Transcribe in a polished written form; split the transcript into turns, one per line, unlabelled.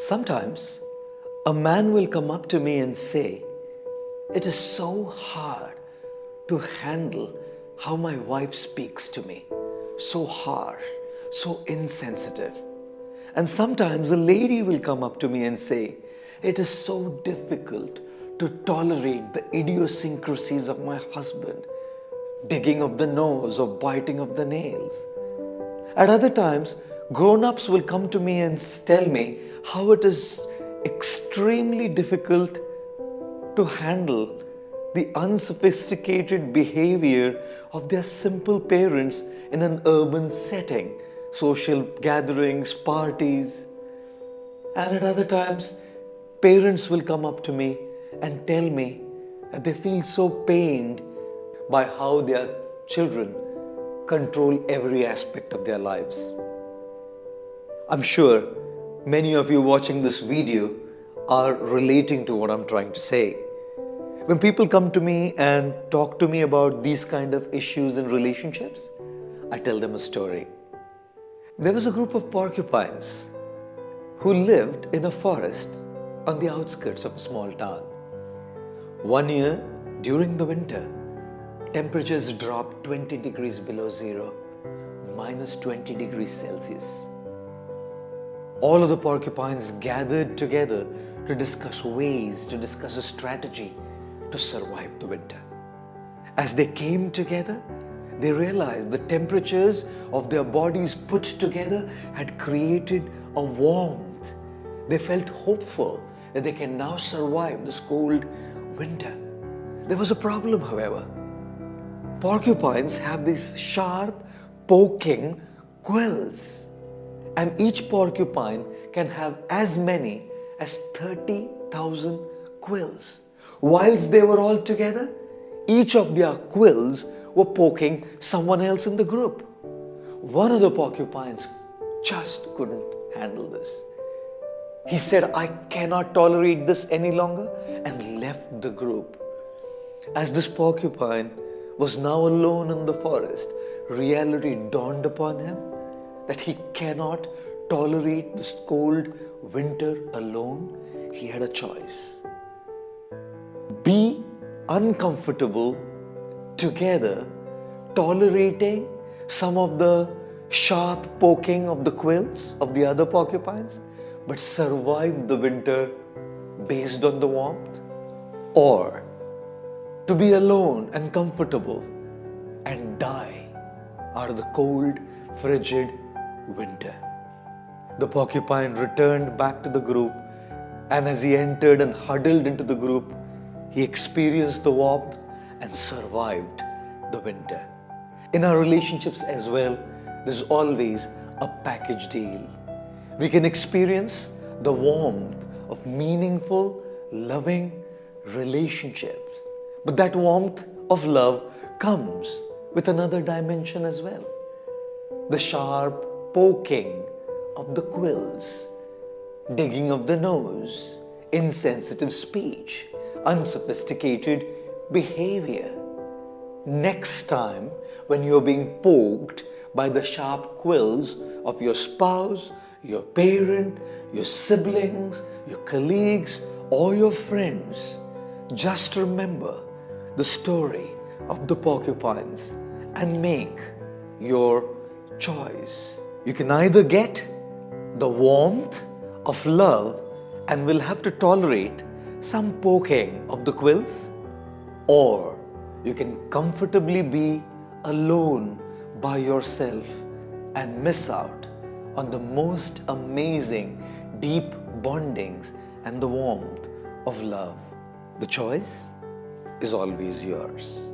Sometimes a man will come up to me and say, "It is so hard to handle how my wife speaks to me. So harsh, so insensitive." And sometimes a lady will come up to me and say, "It is so difficult to tolerate the idiosyncrasies of my husband, digging of the nose or biting of the nails." At other times, grown-ups will come to me and tell me how it is extremely difficult to handle the unsophisticated behavior of their simple parents in an urban setting, social gatherings, parties. And at other times, parents will come up to me and tell me that they feel so pained by how their children control every aspect of their lives. I'm sure many of you watching this video are relating to what I'm trying to say. When people come to me and talk to me about these kind of issues in relationships, I tell them a story. There was a group of porcupines who lived in a forest on the outskirts of a small town. One year, during the winter, temperatures dropped 20 degrees below zero, minus 20 degrees Celsius. All of the porcupines gathered together to discuss ways, to discuss a strategy to survive the winter. As they came together, they realized the temperatures of their bodies put together had created a warmth. They felt hopeful that they can now survive this cold winter. There was a problem, however. Porcupines have these sharp, poking quills, and each porcupine can have as many as 30,000 quills. Whilst they were all together, each of their quills were poking someone else in the group. One of the porcupines just couldn't handle this. He said, "I cannot tolerate this any longer," and left the group. As this porcupine was now alone in the forest, reality dawned upon him that he cannot tolerate this cold winter alone. He had a choice. Be uncomfortable together, tolerating some of the sharp poking of the quills of the other porcupines, but survive the winter based on the warmth, or to be alone and comfortable and die out of the cold, frigid winter. The porcupine returned back to the group, and as he entered and huddled into the group, he experienced the warmth and survived the winter. In our relationships as well, there's always a package deal. We can experience the warmth of meaningful, loving relationships. But that warmth of love comes with another dimension as well. The sharp poking of the quills, digging of the nose, insensitive speech, unsophisticated behavior. Next time when you're being poked by the sharp quills of your spouse, your parent, your siblings, your colleagues, or your friends, just remember the story of the porcupines and make your choice. You can either get the warmth of love and will have to tolerate some poking of the quills, or you can comfortably be alone by yourself and miss out on the most amazing deep bondings and the warmth of love. The choice is always yours.